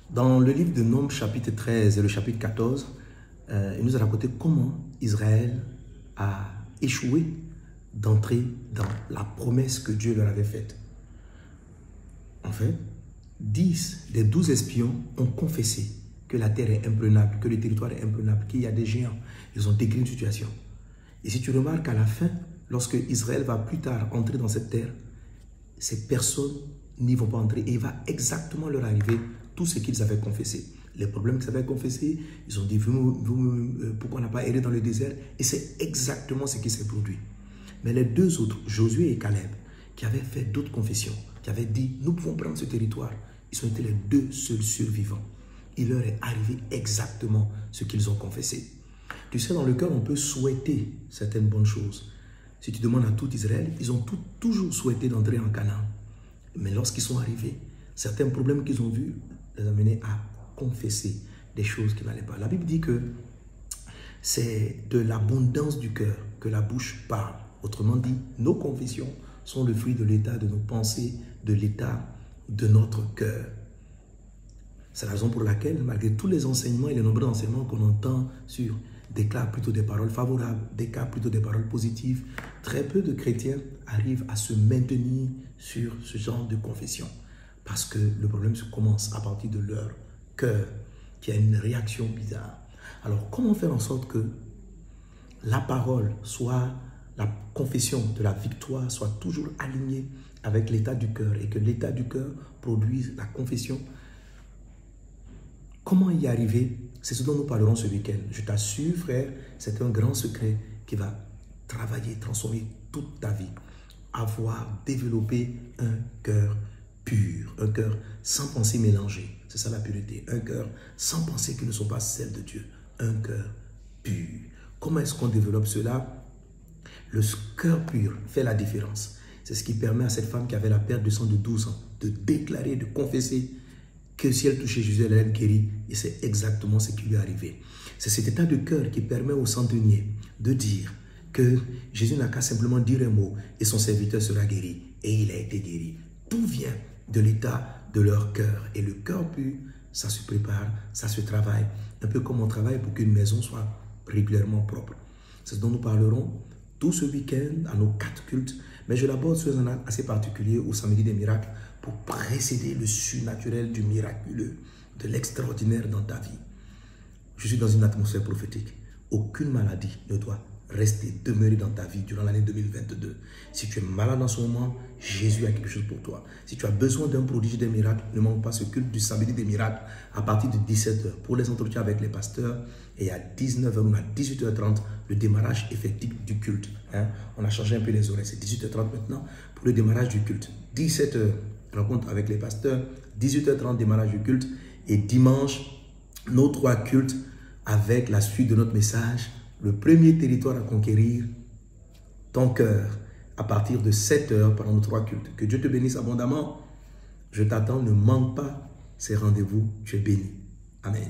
Dans le livre de Nombres, chapitre 13 et le chapitre 14, il nous a raconté comment Israël a échoué d'entrer dans la promesse que Dieu leur avait faite. En fait, 10 des 12 espions ont confessé que la terre est imprenable, que le territoire est imprenable, qu'il y a des géants. Ils ont décrit une situation. Et si tu remarques à la fin, lorsque Israël va plus tard entrer dans cette terre, ces personnes n'y vont pas entrer et il va exactement leur arriver tout ce qu'ils avaient confessé. Les problèmes qu'ils avaient confessés, ils ont dit pourquoi on n'a pas erré dans le désert, et c'est exactement ce qui s'est produit. Mais les deux autres, Josué et Caleb, qui avaient fait d'autres confessions, qui avaient dit nous pouvons prendre ce territoire, ils ont été les deux seuls survivants. Il leur est arrivé exactement ce qu'ils ont confessé. Tu sais, dans le cœur, on peut souhaiter certaines bonnes choses. Si tu demandes à tout Israël, ils ont toujours souhaité d'entrer en Canaan. Mais lorsqu'ils sont arrivés, certains problèmes qu'ils ont vus les amenaient à confesser des choses qui n'allaient pas. La Bible dit que c'est de l'abondance du cœur que la bouche parle. Autrement dit, nos confessions sont le fruit de l'état de nos pensées, de l'état de notre cœur. C'est la raison pour laquelle, malgré tous les enseignements et les nombreux enseignements qu'on entend sur déclarent plutôt des paroles favorables, déclarent plutôt des paroles positives, très peu de chrétiens arrivent à se maintenir sur ce genre de confession. Parce que le problème se commence à partir de leur cœur, qui a une réaction bizarre. Alors, comment faire en sorte que la parole soit, la confession de la victoire soit toujours alignée avec l'état du cœur et que l'état du cœur produise la confession? Comment y arriver? C'est ce dont nous parlerons ce week-end. Je t'assure, frère, c'est un grand secret qui va travailler, transformer toute ta vie. Avoir développé un cœur pur, un cœur sans pensée mélangée. C'est ça la pureté. Un cœur sans pensée qui ne sont pas celles de Dieu. Un cœur pur. Comment est-ce qu'on développe cela? Le cœur pur fait la différence. C'est ce qui permet à cette femme qui avait la perte de sang de 12 ans de déclarer, de confesser que si elle touchait Jésus, elle allait être guérie. Et c'est exactement ce qui lui est arrivé. C'est cet état de cœur qui permet au centenier de dire que Jésus n'a qu'à simplement dire un mot et son serviteur sera guéri. Et il a été guéri. Tout vient de l'état de leur cœur. Et le cœur pur, ça se prépare, ça se travaille. Un peu comme on travaille pour qu'une maison soit régulièrement propre. C'est ce dont nous parlerons tout ce week-end à nos 4 cultes. Mais je l'aborde sur un acte assez particulier au samedi des miracles pour précéder le surnaturel du miraculeux, de l'extraordinaire dans ta vie. Je suis dans une atmosphère prophétique. Aucune maladie ne doit rester, demeurer dans ta vie durant l'année 2022. Si tu es malade en ce moment, Jésus a quelque chose pour toi. Si tu as besoin d'un prodige des miracles, ne manque pas ce culte du samedi des miracles à partir de 17h pour les entretiens avec les pasteurs et à 19h ou à 18h30 le démarrage effectif du culte. On a changé un peu les horaires, c'est 18h30 maintenant pour le démarrage du culte. 17h, rencontre avec les pasteurs, 18h30 démarrage du culte et dimanche, nos 3 cultes avec la suite de notre message. Le premier territoire à conquérir, ton cœur, à partir de 7h pendant nos 3 cultes. Que Dieu te bénisse abondamment. Je t'attends, ne manque pas ces rendez-vous. Tu es béni. Amen.